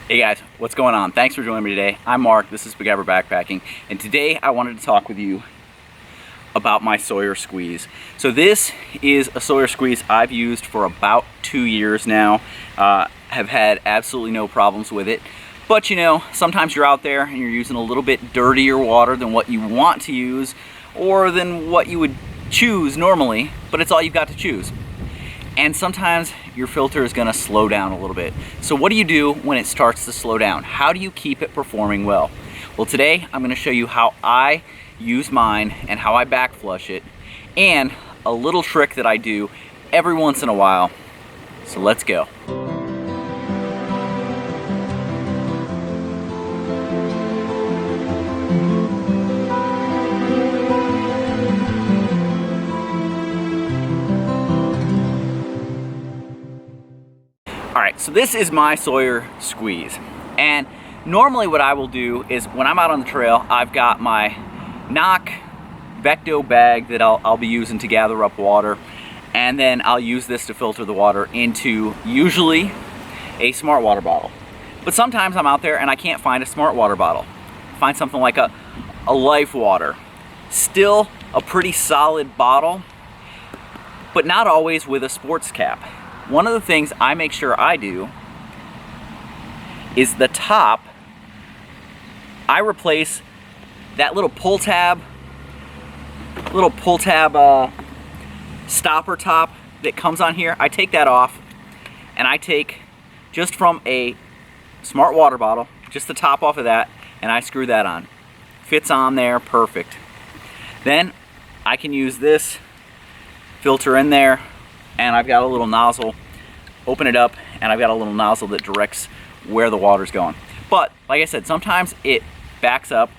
Hey guys, what's going on? Thanks for joining me today. I'm Mark, this is Spiguyver Backpacking, and today I wanted to talk with you about my Sawyer Squeeze. So this is a Sawyer Squeeze I've used for about 2 years now. Have had absolutely no problems with it. But you know, sometimes you're out there and you're using a little bit dirtier water than what you want to use or than what you would choose normally, but it's all you've got to choose. And sometimes your filter is going to slow down a little bit. So what do you do when it starts to slow down? How do you keep it performing well? Well, today I'm going to show you how I use mine and how I backflush it, and a little trick that I do every once in a while. So let's go. Alright, so this is my Sawyer Squeeze, and normally what I will do is when I'm out on the trail, I've got my knock Vecto bag that I'll be using to gather up water, and then I'll use this to filter the water into usually a smart water bottle. But sometimes I'm out there and I can't find a smart water bottle. Find something like a Life Water. Still a pretty solid bottle, but not always with a sports cap. One of the things I make sure I do is the top. I replace that little pull tab stopper top that comes on here. I take that off and I take just from a smart water bottle, just the top off of that, and I screw that on. Fits on there perfect. Then I can use this filter in there, and I've got a little nozzle. Open it up and I've got a little nozzle that directs where the water's going. But like I said, sometimes it backs up,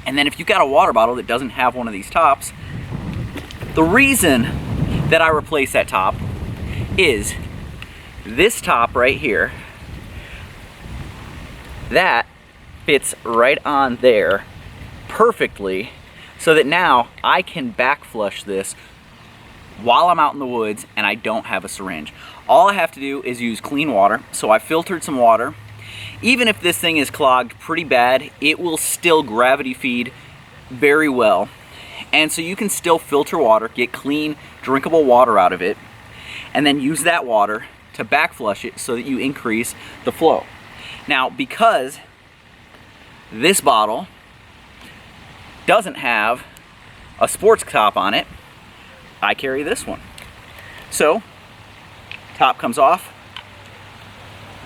and then if you've got a water bottle that doesn't have one of these tops, the reason that I replace that top is this top right here. That fits right on there perfectly, so that now I can backflush this while I'm out in the woods and I don't have a syringe. All I have to do is use clean water. So I filtered some water. Even if this thing is clogged pretty bad, it will still gravity feed very well. And so you can still filter water, get clean, drinkable water out of it, and then use that water to backflush it so that you increase the flow. Now, because this bottle doesn't have a sports top on it, I carry this one. So, top comes off.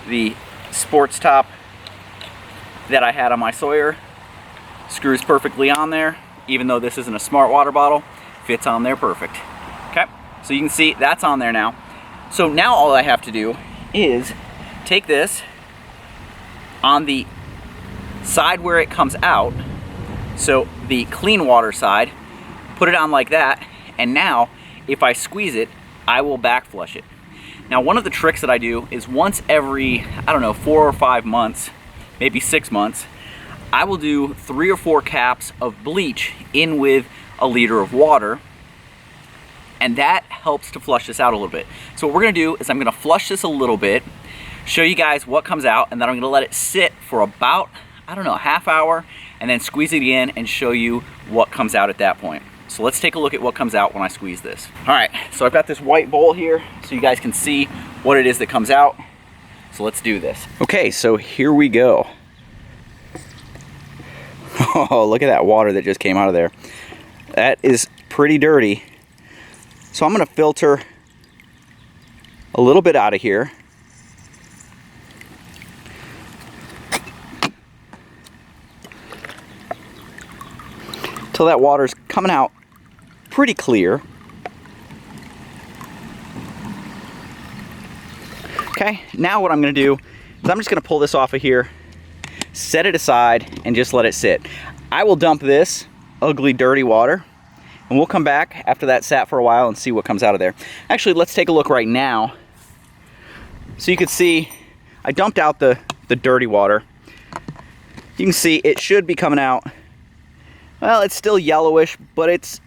The sports top that I had on my Sawyer screws perfectly on there. Even though this isn't a smart water bottle, fits on there perfect. Okay, so you can see that's on there now. So now all I have to do is take this on the side where it comes out, so the clean water side, put it on like that, and now if I squeeze it, I will backflush it. Now, one of the tricks that I do is once every, I don't know, 4 or 5 months, maybe 6 months, I will do 3 or 4 caps of bleach in with a liter of water, and that helps to flush this out a little bit. So what we're gonna do is I'm gonna flush this a little bit, show you guys what comes out, and then I'm gonna let it sit for about, I don't know, a half hour, and then squeeze it again and show you what comes out at that point. So let's take a look at what comes out when I squeeze this. All right, so I've got this white bowl here so you guys can see what it is that comes out. So let's do this. Okay, so here we go. Oh, look at that water that just came out of there. That is pretty dirty. So I'm gonna filter a little bit out of here. Till that water's coming out pretty clear. Okay, now what I'm gonna do is I'm just gonna pull this off of here, set it aside, and just let it sit. I will dump this ugly, dirty water, and we'll come back after that sat for a while and see what comes out of there. Actually, let's take a look right now. So you can see I dumped out the dirty water. You can see it should be coming out. Well, it's still yellowish, but it's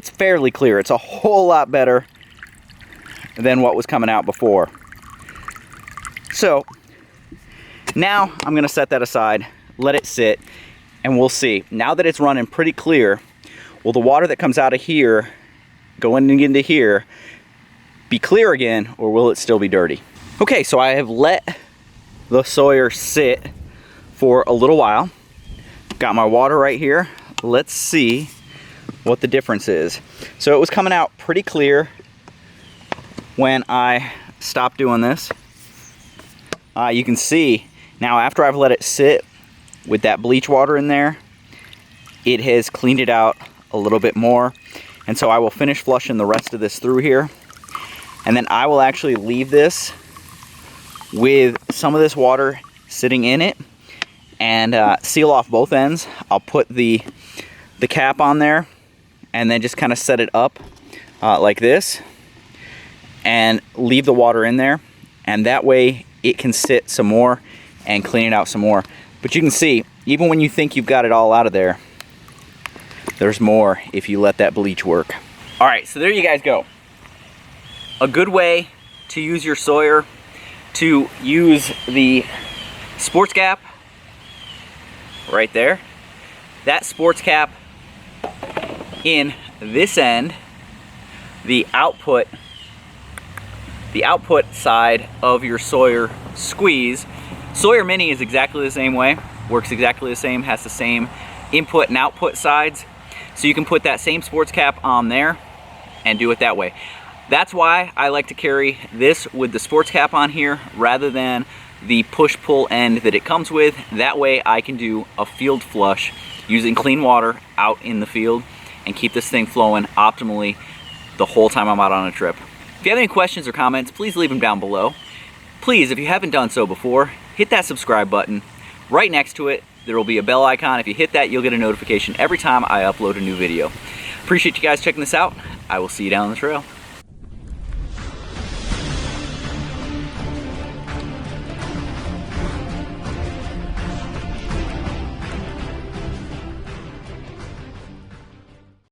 fairly clear. It's a whole lot better than what was coming out before. So Now I'm gonna set that aside, let it sit, and we'll see. Now that it's running pretty clear, will the water that comes out of here, going into here, be clear again, or will it still be dirty? Okay, so I have let the Sawyer sit for a little while. Got my water right here. Let's see what the difference is. So it was coming out pretty clear when I stopped doing this. You can see now after I've let it sit with that bleach water in there, it has cleaned it out a little bit more. And so I will finish flushing the rest of this through here. And then I will actually leave this with some of this water sitting in it and seal off both ends. I'll put the cap on there and then just kind of set it up like this and leave the water in there. And that way it can sit some more and clean it out some more. But you can see, even when you think you've got it all out of there, there's more if you let that bleach work. All right, so there you guys go. A good way to use your Sawyer, to use the sports cap right there. That sports cap in this end, the output side of your Sawyer Squeeze. Sawyer Mini is exactly the same way, works exactly the same, has the same input and output sides. So you can put that same sports cap on there and do it that way. That's why I like to carry this with the sports cap on here rather than the push-pull end that it comes with. That way I can do a field flush using clean water out in the field and keep this thing flowing optimally the whole time I'm out on a trip. If you have any questions or comments, please leave them down below. Please, if you haven't done so before, hit that subscribe button. Right next to it, there will be a bell icon. If you hit that, you'll get a notification every time I upload a new video. Appreciate you guys checking this out. I will see you down the trail.